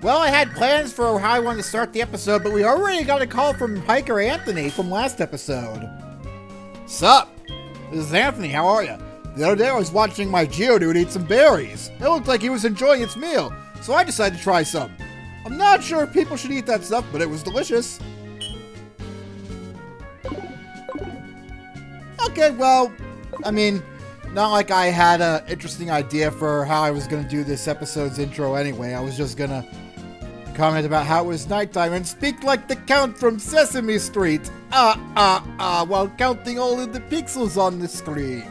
Well, I had plans for how I wanted to start the episode, but we already got a call from Hiker Anthony from last episode. Sup? This is Anthony, how are you? The other day I was watching my Geodude eat some berries. It looked like he was enjoying its meal, so I decided to try some. I'm not sure if people should eat that stuff, but it was delicious. Okay, well, I mean, not like I had an interesting idea for how I was going to do this episode's intro anyway. I was just going to comment about how it was nighttime and speak like the Count from Sesame Street. While counting all of the pixels on the screen.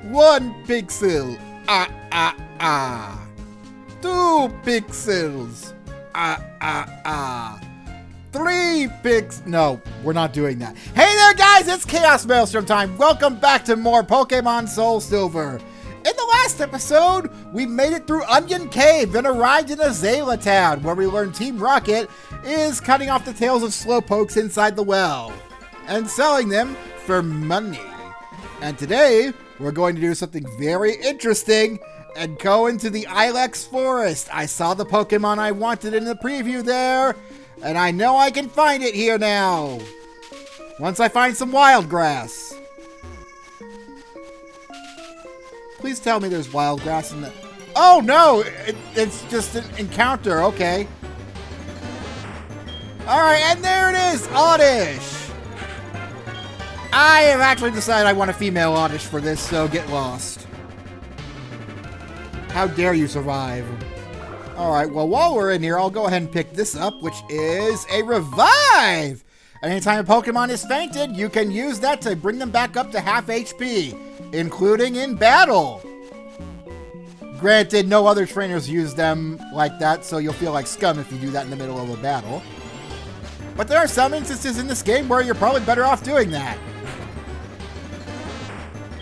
1 pixel. 2 pixels. 3 pixels. No, we're not doing that. Hey there, guys, it's ChaosMaelstrom time. Welcome back to more Pokémon SoulSilver. In the last episode, we made it through Onion Cave and arrived in Azaela Town, where we learned Team Rocket is cutting off the tails of Slowpokes inside the well and selling them for money. And today, we're going to do something very interesting and go into the Ilex forest. I saw the Pokemon I wanted in the preview there, and I know I can find it here now. Once I find some wild grass. Please tell me there's wild grass in the... Oh no! It's just an encounter, okay. Alright, and there it is! Oddish! I have actually decided I want a female Oddish for this, so get lost. How dare you survive? Alright, well, while we're in here, I'll go ahead and pick this up, which is a Revive! Anytime a Pokemon is fainted, you can use that to bring them back up to half HP, including in battle. Granted, no other trainers use them like that, so you'll feel like scum if you do that in the middle of a battle. But there are some instances in this game where you're probably better off doing that.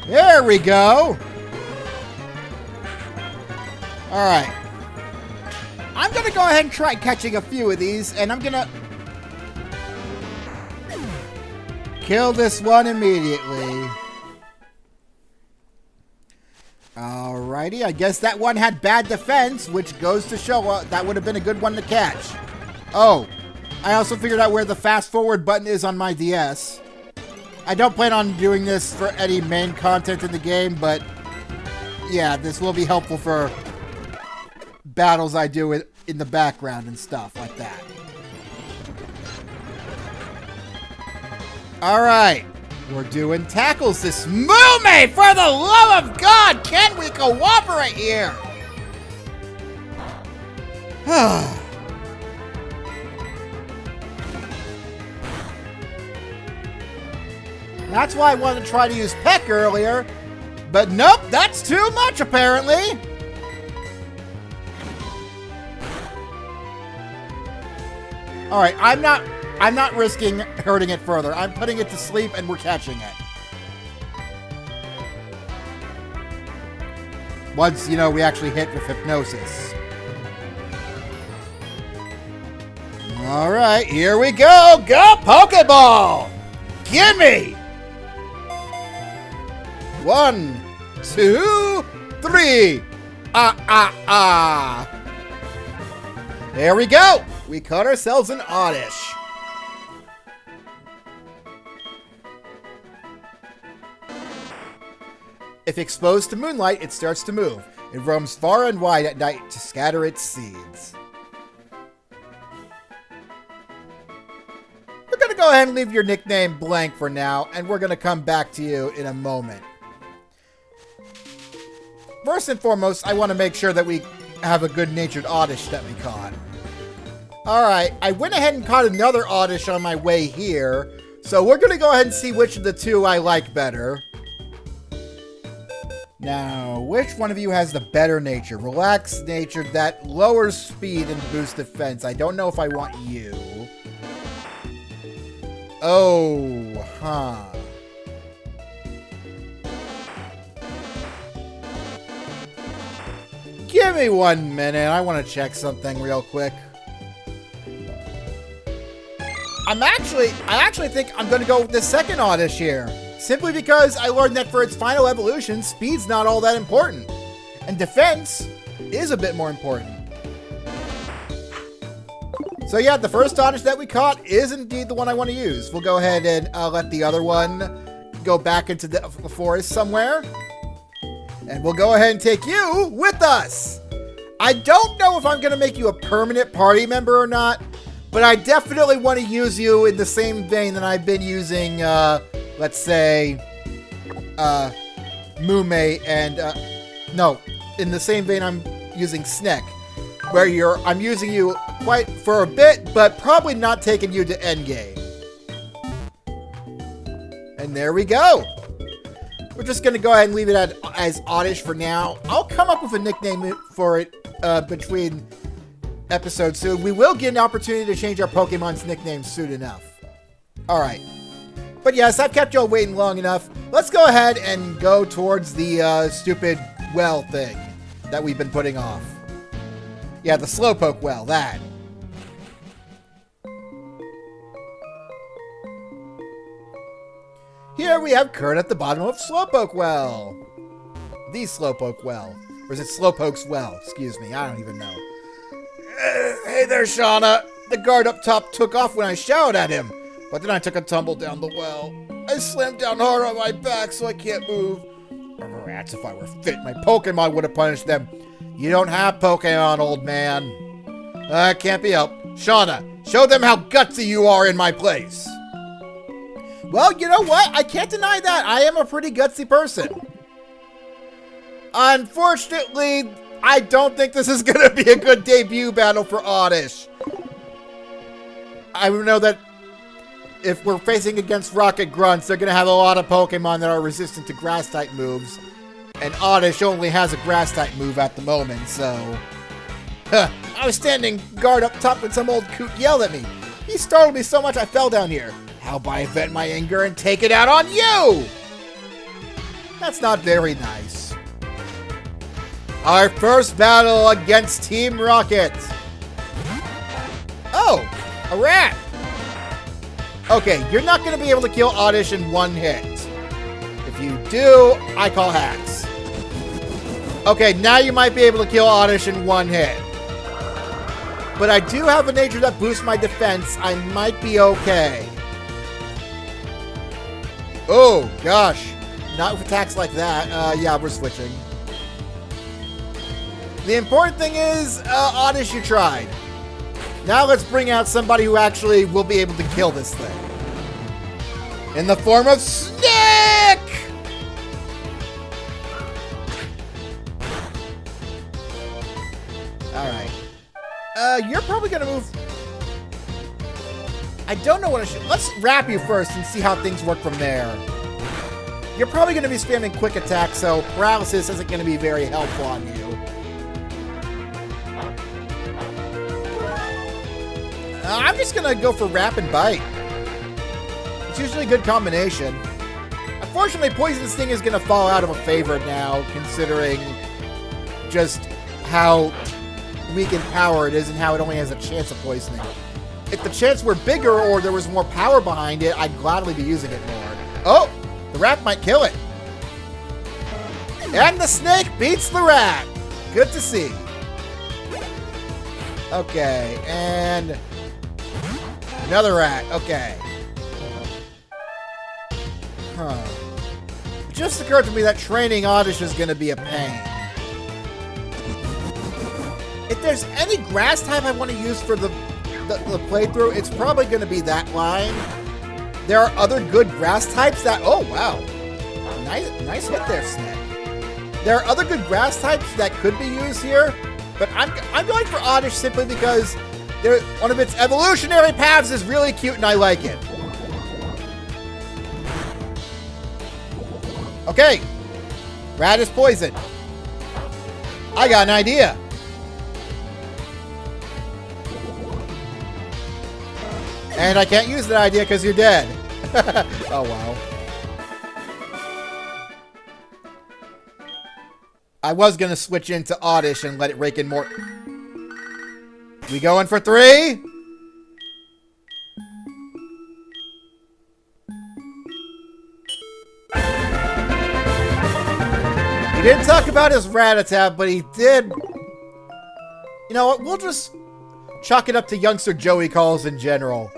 There we go! Alright. I'm gonna go ahead and try catching a few of these, and I'm gonna kill this one immediately. Alrighty, I guess that one had bad defense, which goes to show that would have been a good one to catch. Oh, I also figured out where the fast forward button is on my DS. I don't plan on doing this for any main content in the game, but yeah, this will be helpful for battles I do in the background and stuff like that. Alright, we're doing tackles this... Move me! For the love of God! Can we cooperate here? That's why I wanted to try to use Peck earlier. But nope, that's too much apparently. Alright, I'm not risking hurting it further. I'm putting it to sleep and we're catching it. Once, you know, we actually hit with hypnosis. Alright, here we go! Go Pokeball! Gimme! 1, 2, 3! There we go! We caught ourselves an Oddish. If exposed to moonlight, it starts to move. It roams far and wide at night to scatter its seeds. We're going to go ahead and leave your nickname blank for now, and we're going to come back to you in a moment. First and foremost, I want to make sure that we have a good-natured Oddish that we caught. Alright, I went ahead and caught another Oddish on my way here, so we're going to go ahead and see which of the two I like better. Now, which one of you has the better nature? Relaxed nature that lowers speed and boosts defense. I don't know if I want you. Oh, huh. Give me 1 minute. I want to check something real quick. I actually think I'm going to go with the second Oddish here. Simply because I learned that for its final evolution, speed's not all that important. And defense is a bit more important. So yeah, the first Oddish that we caught is indeed the one I want to use. We'll go ahead and let the other one go back into the forest somewhere. And we'll go ahead and take you with us. I don't know if I'm going to make you a permanent party member or not, but I definitely want to use you in the same vein that I've been using, let's say, Mume and, no, in the same vein I'm using Sneck, where I'm using you quite for a bit, but probably not taking you to endgame. And there we go. We're just going to go ahead and leave it as Oddish for now. I'll come up with a nickname for it between episodes soon. We will get an opportunity to change our Pokemon's nicknames soon enough. Alright. But yes, I've kept y'all waiting long enough. Let's go ahead and go towards the stupid well thing that we've been putting off. Yeah, the Slowpoke well, that. Here we have Kurt at the bottom of Slowpoke well. The Slowpoke well. Or is it Slowpoke's well? Excuse me, I don't even know. Hey there, Shauna. The guard up top took off when I shouted at him, but then I took a tumble down the well. I slammed down hard on my back so I can't move. Rats, if I were fit, my Pokemon would have punished them. You don't have Pokemon, old man. Can't be helped. Shauna, show them how gutsy you are in my place. Well, you know what? I can't deny that. I am a pretty gutsy person. Unfortunately, I don't think this is going to be a good debut battle for Oddish. I know that if we're facing against Rocket Grunts, they're going to have a lot of Pokemon that are resistant to Grass-type moves. And Oddish only has a Grass-type move at the moment, so... I was standing guard up top when some old coot yelled at me. He startled me so much I fell down here. How about I vent my anger and take it out on you? That's not very nice. Our first battle against Team Rocket. Oh, a rat. Okay, you're not going to be able to kill Oddish in one hit. If you do, I call hacks. Okay, now you might be able to kill Oddish in one hit. But I do have a nature that boosts my defense. I might be okay. Oh, gosh. Not with attacks like that. Yeah, we're switching. The important thing is, Oddish, you tried. Now let's bring out somebody who actually will be able to kill this thing. In the form of Snick! Alright. You're probably gonna move... I don't know what I should... Let's wrap you first and see how things work from there. You're probably going to be spamming quick attack, so paralysis isn't going to be very helpful on you. I'm just going to go for Wrap and Bite. It's usually a good combination. Unfortunately, Poison Sting is going to fall out of a favor now, considering just how weak in power it is and how it only has a chance of poisoning. If the chance were bigger or there was more power behind it, I'd gladly be using it more. Oh! The rat might kill it. And the snake beats the rat. Good to see. Okay, and... another rat. Okay. Huh. It just occurred to me that training Oddish is going to be a pain. If there's any grass type I want to use for the playthrough, it's probably going to be that line. There are other good grass types that... oh, wow. Nice hit there, Snake. There are other good grass types that could be used here, but I'm going for Oddish simply because one of its evolutionary paths is really cute and I like it. Okay. Rat is poison. I got an idea. And I can't use that idea because you're dead. Oh, wow. I was going to switch into Oddish and let it rake in more. We going for 3? He didn't talk about his Rattata, but he did. You know what? chalk it up to youngster Joey calls in general.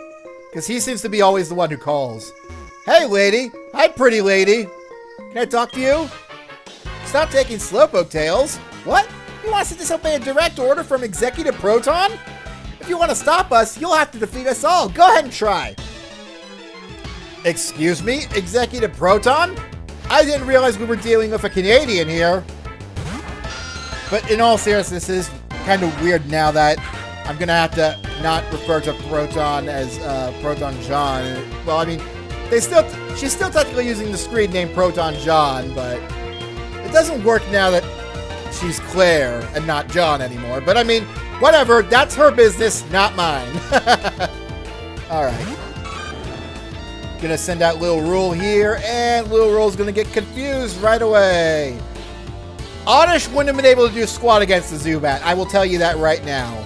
Because he seems to be always the one who calls. Hey, lady. Hi, pretty lady. Can I talk to you? Stop taking Slowpoke tails. What? You want us to disobey a direct order from Executive Proton? If you want to stop us, you'll have to defeat us all. Go ahead and try. Excuse me, Executive Proton? I didn't realize we were dealing with a Canadian here. But in all seriousness, this is kind of weird now that I'm going to have to not refer to Proton as Proton John. Well, I mean, she's still technically using the screen name Proton John, but it doesn't work now that she's Claire and not John anymore. But I mean, whatever, that's her business, not mine. Alright. Gonna send out Lil Rule here, and Lil Rule's gonna get confused right away. Oddish wouldn't have been able to do squat against the Zubat, I will tell you that right now.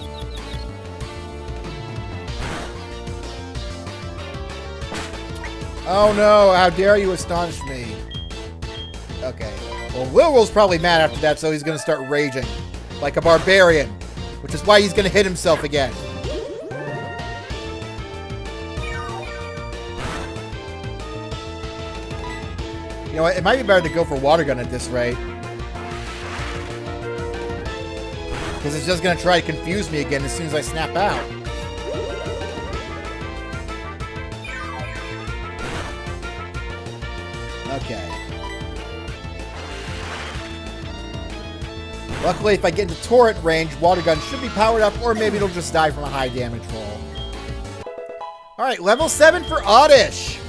Oh no, how dare you astonish me. Okay. Well, Lil Rule's probably mad after that, so he's gonna start raging. Like a barbarian. Which is why he's gonna hit himself again. You know what, it might be better to go for Water Gun at this rate. Because it's just gonna try to confuse me again as soon as I snap out. Okay. Luckily, if I get into torrent range, Water Gun should be powered up, or maybe it'll just die from a high damage roll. Alright, level 7 for Oddish.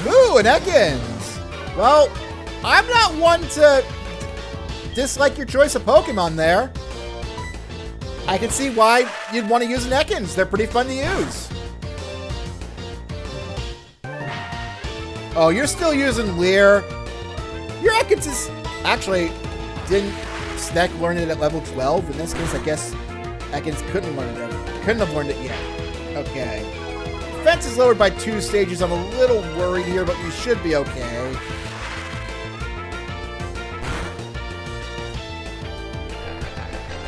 Ooh, an Ekans. Well, I'm not one to dislike your choice of Pokemon there. I can see why you'd want to use an Ekans. They're pretty fun to use. Oh, you're still using Leer. Your Ekans is... Actually, didn't Snack learn it at level 12? In this case, I guess Ekans couldn't have learned it yet. Okay. Defense is lowered by 2 stages. I'm a little worried here, but we should be okay.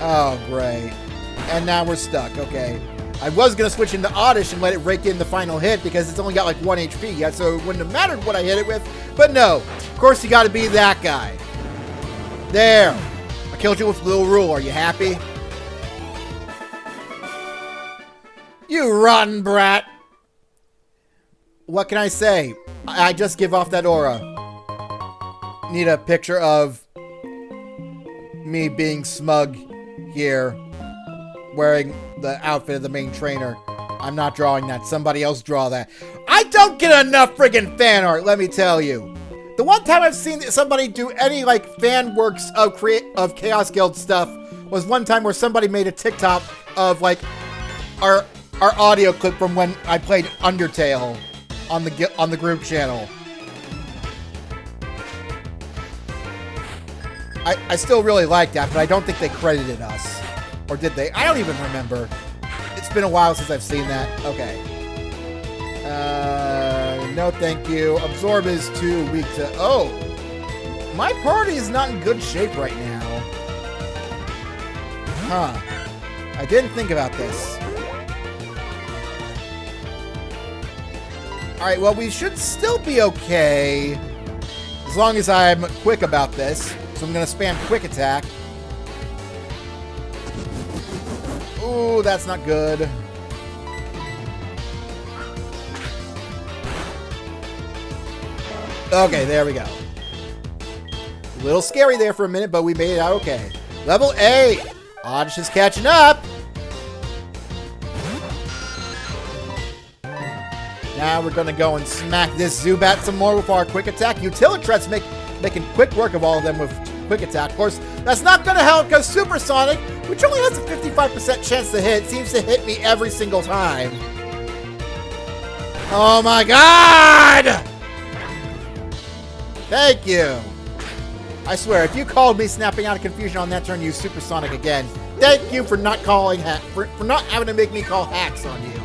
Oh, great. And now we're stuck. Okay. I was going to switch into Oddish and let it rake in the final hit because it's only got like 1 HP yet, so it wouldn't have mattered what I hit it with. But no. Of course, you got to be that guy. There. I killed you with Lil Rule. Are you happy? You rotten brat. What can I say? I just give off that aura. Need a picture of me being smug here, wearing the outfit of the main trainer. I'm not drawing that. Somebody else draw that. I don't get enough friggin' fan art, let me tell you. The one time I've seen somebody do any like fan works of Chaos Guild stuff was one time where somebody made a TikTok of like our audio clip from when I played Undertale on the group channel. I still really like that, but I don't think they credited us. Or did they? I don't even remember. It's been a while since I've seen that. Okay. No thank you. Absorb is too weak to... Oh! My party is not in good shape right now. Huh. I didn't think about this. Alright, well, we should still be okay. As long as I'm quick about this. So I'm going to spam Quick Attack. Ooh, that's not good. Okay, there we go. A little scary there for a minute, but we made it out okay. Level 8! Oddish is catching up! Now we're going to go and smack this Zubat some more with our Quick Attack. Utilitret's making quick work of all of them with Quick Attack. Of course, that's not going to help because Supersonic, which only has a 55% chance to hit, seems to hit me every single time. Oh my god! Thank you. I swear, if you called me snapping out of confusion on that turn, use Supersonic again. Thank you for not calling for not having to make me call hacks on you.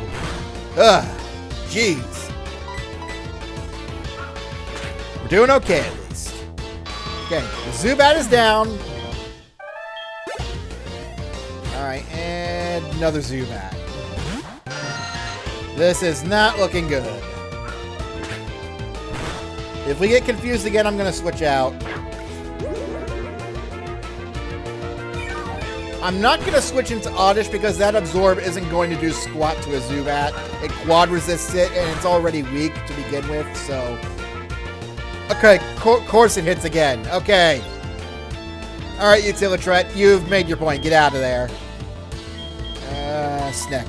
Ugh. Jeez. We're doing okay, at least. Okay, the Zubat is down. Alright, and another Zubat. This is not looking good. If we get confused again, I'm going to switch out. I'm not going to switch into Oddish because that Absorb isn't going to do squat to a Zubat. It quad resists it, and it's already weak to begin with, so... Okay, of course it hits again. Okay. Alright, Utilitret, you've made your point. Get out of there. Snack.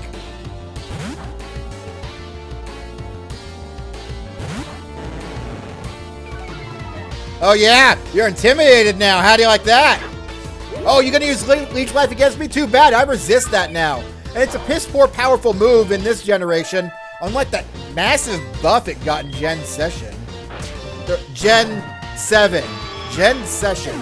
Oh yeah, you're intimidated now. How do you like that? Oh, you're gonna use Leech Life against me? Too bad, I resist that now. And it's a piss poor powerful move in this generation, unlike that massive buff it got in Gen Session. Gen 7. Gen Session.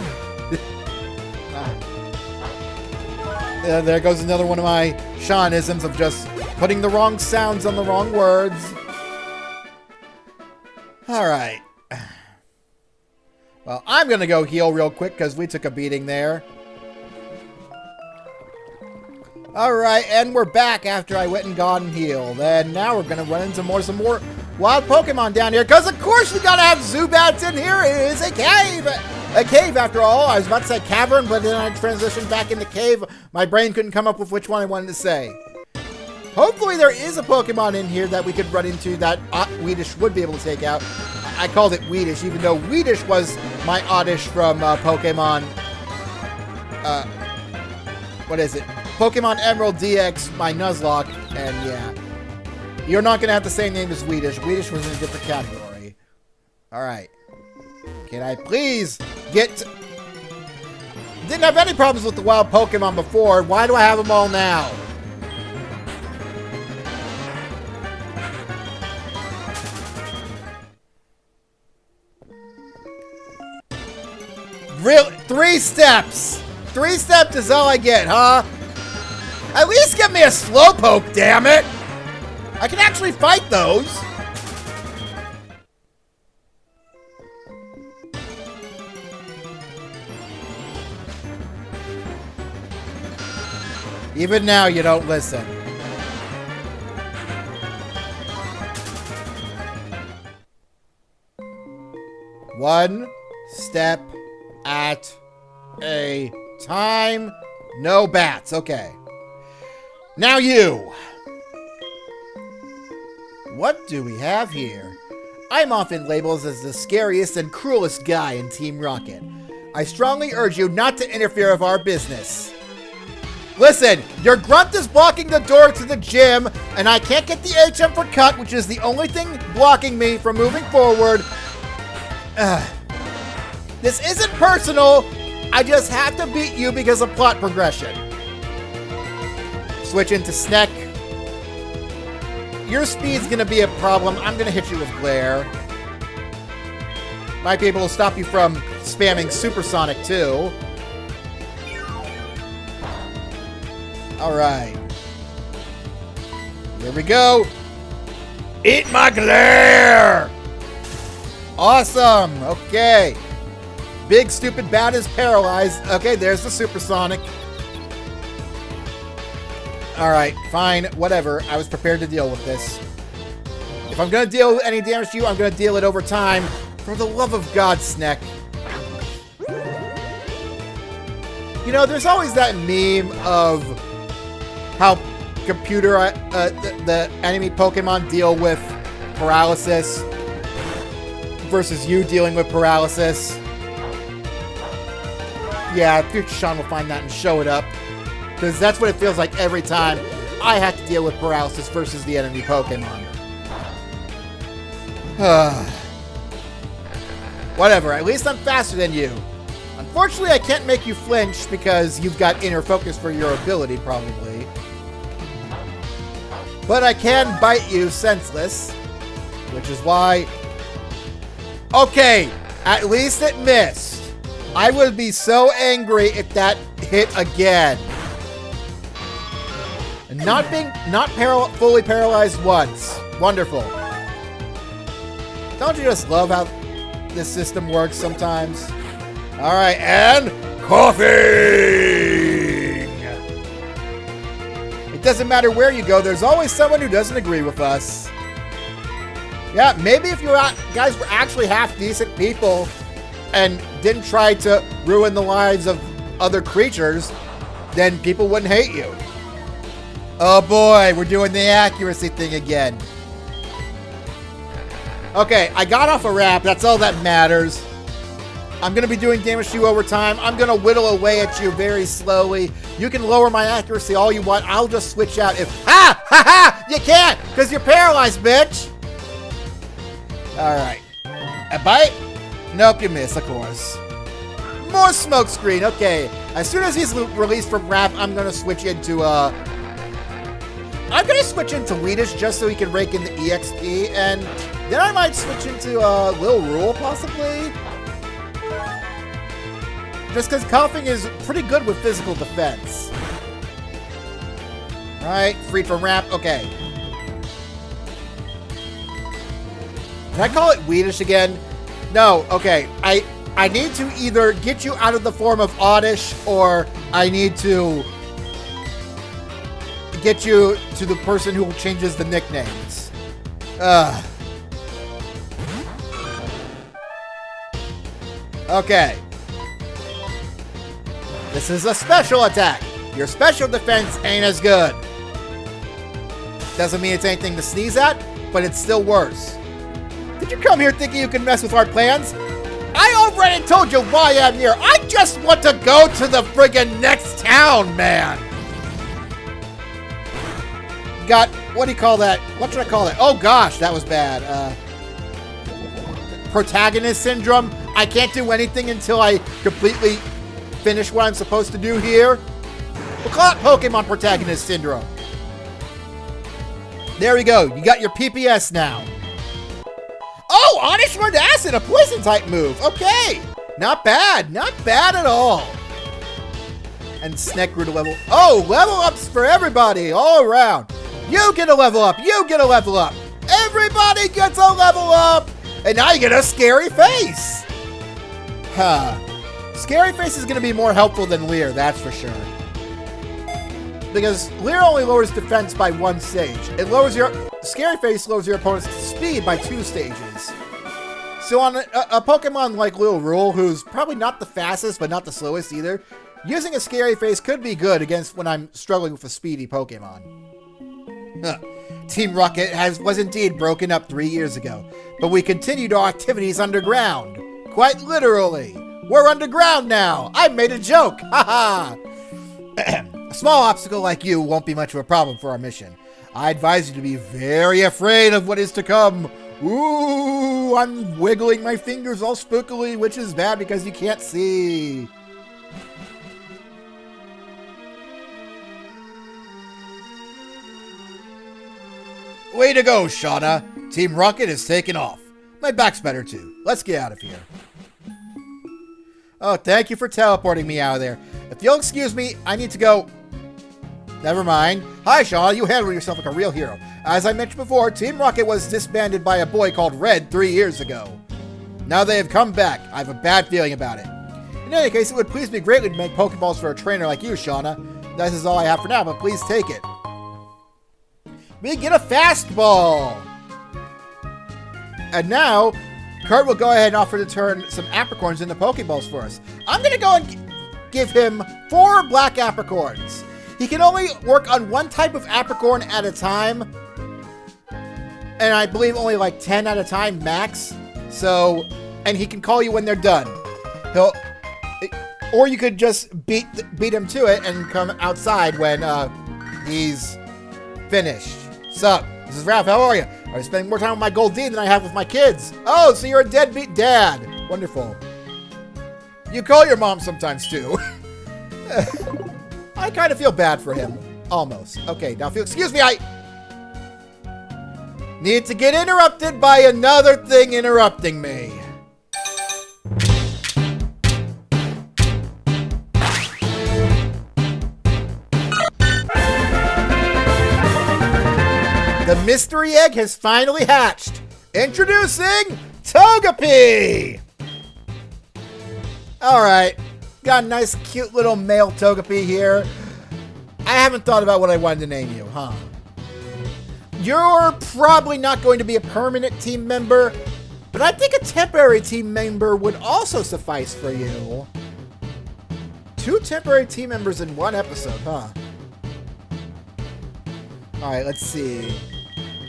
There goes another one of my Seanisms of just putting the wrong sounds on the wrong words. Alright. Well, I'm gonna go heal real quick because we took a beating there. Alright, and we're back after I went and got and healed. And now we're gonna run into some more wild Pokemon down here. Because of course we gotta have Zubats in here. It is a cave! A cave, after all. I was about to say cavern, but then I transitioned back into cave. My brain couldn't come up with which one I wanted to say. Hopefully there is a Pokemon in here that we could run into that Weedish would be able to take out. I called it Weedish, even though Weedish was my Oddish from Pokemon... what is it? Pokemon Emerald DX, my Nuzlocke, and yeah. You're not going to have the same name as Weedish. Weedish was in a different category. Alright. Can I please get... Didn't have any problems with the wild Pokemon before. Why do I have them all now? Real 3 steps! 3 steps is all I get, huh? At least give me a Slowpoke, damn it! I can actually fight those. Even now, you don't listen. One step at a time. No bats. Okay. Now you. What do we have here? I'm often labeled as the scariest and cruelest guy in Team Rocket. I strongly urge you not to interfere with our business. Listen, your grunt is blocking the door to the gym, and I can't get the HM for cut, which is the only thing blocking me from moving forward. This isn't personal. I just have to beat you because of plot progression. Switch into Sneck. Your speed's gonna be a problem. I'm gonna hit you with Glare. Might be able to stop you from spamming Supersonic too. Alright. Here we go. Eat my glare! Awesome! Okay. Big stupid bat is paralyzed. Okay, there's the Supersonic. Alright, fine, whatever. I was prepared to deal with this. If I'm gonna deal any damage to you, I'm gonna deal it over time. For the love of God, Sneck. You know, there's always that meme of how the enemy Pokemon deal with paralysis versus you dealing with paralysis. Yeah, future Sean will find that and show it up. Because that's what it feels like every time I have to deal with paralysis versus the enemy Pokemon. Whatever, at least I'm faster than you. Unfortunately, I can't make you flinch because you've got inner focus for your ability, probably. But I can bite you senseless, which is why... Okay, at least it missed. I would be so angry if that hit again. And not fully paralyzed once. Wonderful. Don't you just love how this system works sometimes? Alright, and coughing! doesn't matter where you go, there's always someone who doesn't agree with us. Yeah, maybe if you guys were actually half decent people and didn't try to ruin the lives of other creatures, then people wouldn't hate you. Oh boy, we're doing the accuracy thing again. Okay, I got off a wrap. That's all that matters. I'm going to be doing damage to you over time. I'm going to whittle away at you very slowly. You can lower my accuracy all you want. I'll just switch out if... Ha! Ha ha! You can't, because you're paralyzed, bitch! Alright. A bite? Nope, you miss, of course. More smoke screen. Okay. As soon as he's released from wrap, I'm going to switch into, I'm going to switch into Weedish just so he can rake in the EXP, and then I might switch into, Lil Rule, possibly. Just because Coughing is pretty good with physical defense. Alright, freed from wrap. Okay. Can I call it Weedish again? No, okay. I need to either get you out of the form of Oddish, or I need to get you to the person who changes the nicknames. Okay. This is a special attack. Your special defense ain't as good. Doesn't mean it's anything to sneeze at, but it's still worse. Did you come here thinking you can mess with our plans? I already told you why I'm here. I just want to go to the friggin' next town, man. Got, what do you call that? What should I call it? Oh gosh, that was bad. Protagonist syndrome. I can't do anything until I completely finish what I'm supposed to do here. We'll call it Pokemon Protagonist Syndrome. There we go. You got your PPS now. Oh, Oddish learned Acid, a poison type move. Okay. Not bad. Not bad at all. And Sneck grew to level. Oh, level ups for everybody all around. You get a level up. You get a level up. Everybody gets a level up. And now you get a Scary Face. Huh. Scary Face is going to be more helpful than Leer, that's for sure. Because Leer only lowers defense by 1 stage. It lowers your... Scary Face lowers your opponent's speed by 2 stages. So on a Pokemon like Lil Rule, who's probably not the fastest, but not the slowest either, using a Scary Face could be good against when I'm struggling with a speedy Pokemon. Team Rocket was indeed broken up 3 years ago, but we continued our activities underground. Quite literally. We're underground now. I made a joke. Haha. A small obstacle like you won't be much of a problem for our mission. I advise you to be very afraid of what is to come. Ooh, I'm wiggling my fingers all spookily, which is bad because you can't see. Way to go, Shauna. Team Rocket is taking off. My back's better too. Let's get out of here. Oh, thank you for teleporting me out of there. If you'll excuse me, I need to go. Never mind. Hi, Shauna. You handle yourself like a real hero. As I mentioned before, Team Rocket was disbanded by a boy called Red 3 years ago. Now they have come back. I have a bad feeling about it. In any case, it would please me greatly to make Pokeballs for a trainer like you, Shauna. This is all I have for now, but please take it. We get a fastball. And now, Kurt will go ahead and offer to turn some apricorns into Pokeballs for us. I'm going to go and give him 4 black apricorns. He can only work on 1 type of apricorn at a time. And I believe only like 10 at a time max. So, and he can call you when they're done. Or you could just beat him to it and come outside when he's finished. Sup? This is Ralph. How are you? I'm spending more time with my Goldeen than I have with my kids. Oh, so you're a deadbeat dad. Wonderful. You call your mom sometimes, too. I kind of feel bad for him. Almost. Okay, now if you'll excuse me, I need to get interrupted by another thing interrupting me. The mystery egg has finally hatched. Introducing Togepi! Alright, got a nice cute little male Togepi here. I haven't thought about what I wanted to name you, huh? You're probably not going to be a permanent team member, but I think a temporary team member would also suffice for you. 2 temporary team members in 1 episode, huh? Alright, let's see.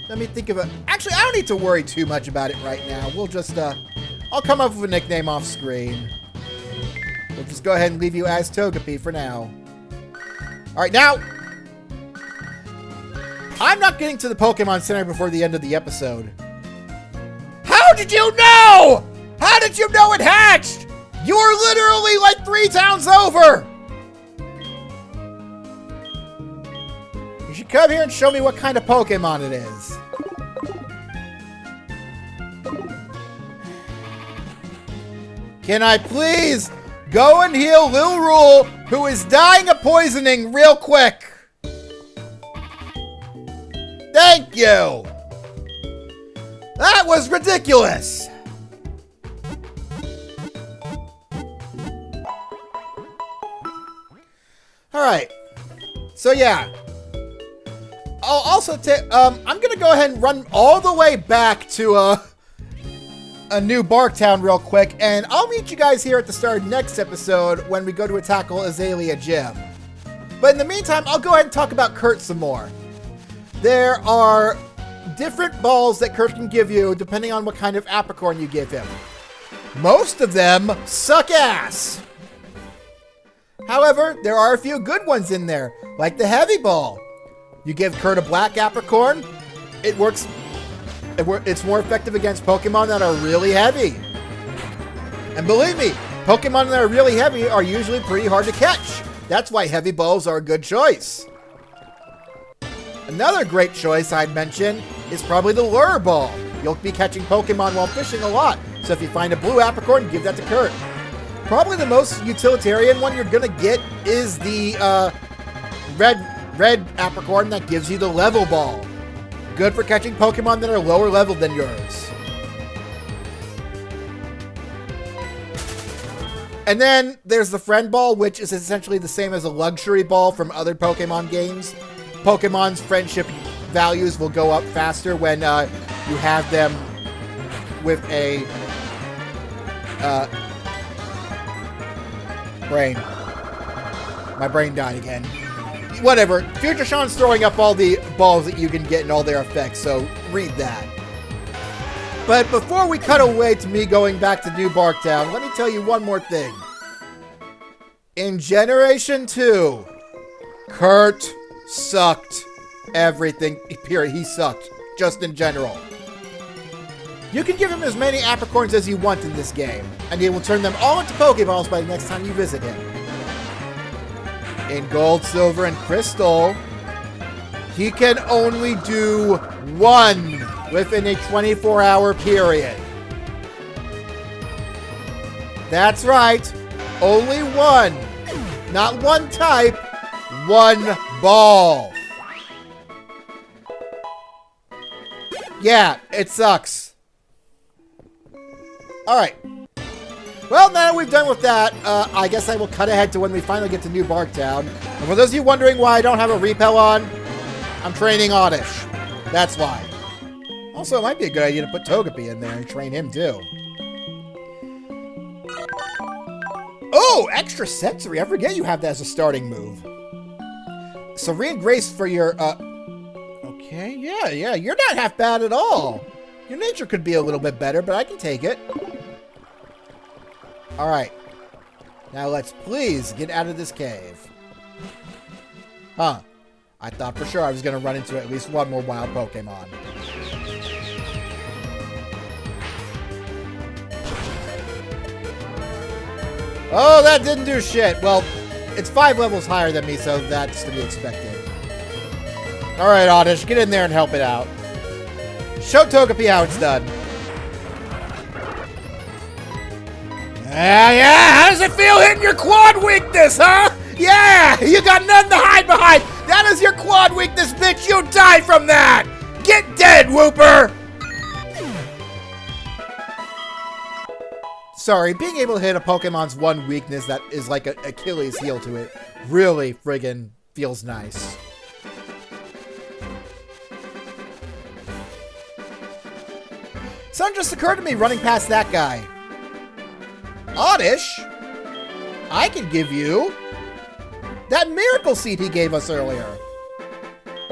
Let me think of it. Actually, I don't need to worry too much about it right now. We'll just, I'll come up with a nickname off screen. We'll just go ahead and leave you as Togepi for now. Alright, now, I'm not getting to the Pokemon Center before the end of the episode. How did you know? How did you know it hatched? You were literally like 3 towns over. You should come here and show me what kind of Pokemon it is. Can I please go and heal Lil Rule, who is dying of poisoning real quick? Thank you! That was ridiculous! Alright. So yeah. I'll also I'm gonna go ahead and run all the way back to a new Barktown real quick, and I'll meet you guys here at the start of next episode when we go to tackle Azaela Gym. But in the meantime, I'll go ahead and talk about Kurt some more. There are different balls that Kurt can give you depending on what kind of apricorn you give him. Most of them suck ass. However, there are a few good ones in there, like the heavy ball. You give Kurt a black apricorn, it works. It's more effective against Pokemon that are really heavy. And believe me, Pokemon that are really heavy are usually pretty hard to catch. That's why heavy balls are a good choice. Another great choice I'd mention is probably the lure ball. You'll be catching Pokemon while fishing a lot, so if you find a blue apricorn, give that to Kurt. Probably the most utilitarian one you're gonna get is the red apricorn that gives you the level ball. Good for catching Pokemon that are lower level than yours. And then there's the friend ball, which is essentially the same as a luxury ball from other Pokemon games. Pokemon's friendship values will go up faster when you have them with a brain. My brain died again. Whatever. Future Sean's throwing up all the balls that you can get and all their effects, so read that. But before we cut away to me going back to New Barktown, let me tell you one more thing. In Generation 2, Kurt sucked everything. Period. He sucked. Just in general. You can give him as many apricorns as you want in this game, and he will turn them all into Pokeballs by the next time you visit him. In Gold, Silver, and Crystal, he can only do 1 within a 24-hour period. That's right. Only 1. Not 1 type. 1 ball. Yeah, it sucks. Alright. Well, now that we've done with that, I guess I will cut ahead to when we finally get to New Barktown. And for those of you wondering why I don't have a repel on, I'm training Oddish. That's why. Also, it might be a good idea to put Togepi in there and train him too. Oh, extra sensory. I forget you have that as a starting move. Serene Grace for your, okay, yeah, you're not half bad at all. Your nature could be a little bit better, but I can take it. Alright. Now let's please get out of this cave. Huh. I thought for sure I was going to run into at least one more wild Pokemon. Oh, that didn't do shit. Well, it's 5 levels higher than me, so that's to be expected. Alright, Oddish, get in there and help it out. Show Togepi how it's done. Yeah, how does it feel hitting your quad weakness, huh? Yeah, you got nothing to hide behind. That is your quad weakness, bitch. You die from that. Get dead, Whooper. Sorry, being able to hit a Pokemon's one weakness that is like an Achilles heel to it really friggin' feels nice. Something just occurred to me running past that guy. Oddish, I can give you that miracle seed he gave us earlier.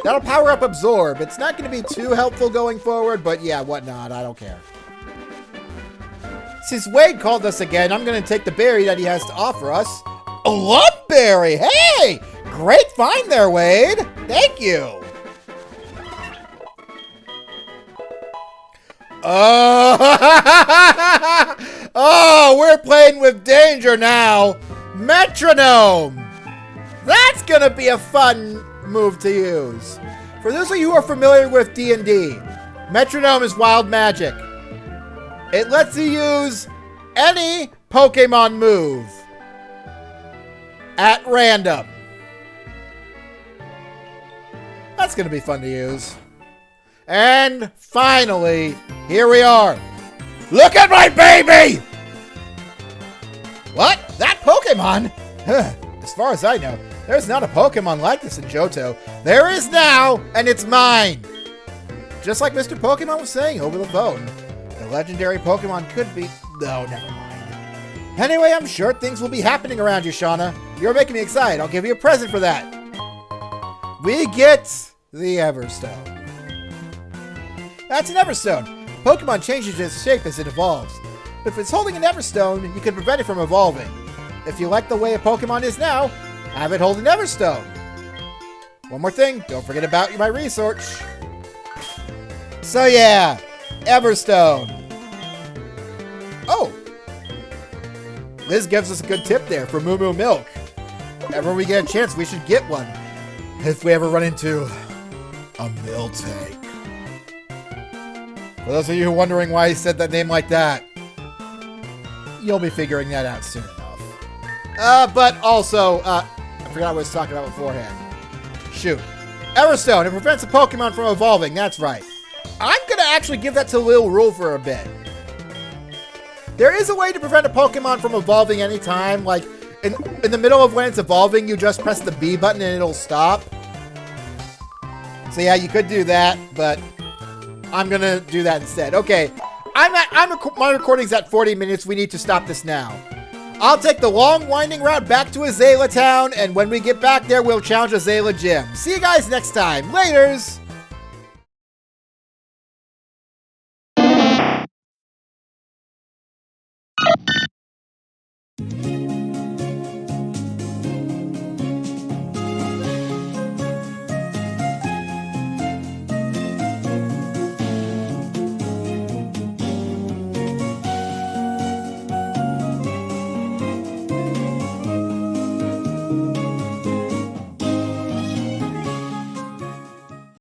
That'll power up Absorb. It's not going to be too helpful going forward, but yeah, whatnot. I don't care. Since Wade called us again, I'm going to take the berry that he has to offer us. A lump berry! Hey! Great find there, Wade! Thank you! Oh, we're playing with danger now. Metronome. That's gonna be a fun move to use. For those of you who are familiar with D&D, Metronome is wild magic. It lets you use any Pokemon move at random. That's gonna be fun to use. And finally, here we are. Look at my baby! What? That Pokemon? As far as I know, there's not a Pokemon like this in Johto. There is now, and it's mine. Just like Mr. Pokemon was saying over the phone. The legendary Pokemon could be... No, never mind. Anyway, I'm sure things will be happening around you, Shauna. You're making me excited. I'll give you a present for that. We get the Everstone. That's an Everstone. Pokemon changes its shape as it evolves. But if it's holding an Everstone, you can prevent it from evolving. If you like the way a Pokemon is now, have it hold an Everstone. One more thing, don't forget about my research. So yeah, Everstone. Oh! Liz gives us a good tip there for Moo Moo Milk. Whenever we get a chance, we should get one. If we ever run into a Miltank. For those of you who are wondering why he said that name like that, you'll be figuring that out soon enough. But also, I forgot what I was talking about beforehand. Shoot. Everstone, it prevents a Pokemon from evolving, that's right. I'm going to actually give that to Lil Rule for a bit. There is a way to prevent a Pokemon from evolving anytime, like in the middle of when it's evolving, you just press the B button and it'll stop. So yeah, you could do that, but I'm gonna do that instead. Okay, my recording's at 40 minutes. We need to stop this now. I'll take the long winding route back to Azaela Town, and when we get back there, we'll challenge Azaela Gym. See you guys next time. Laters!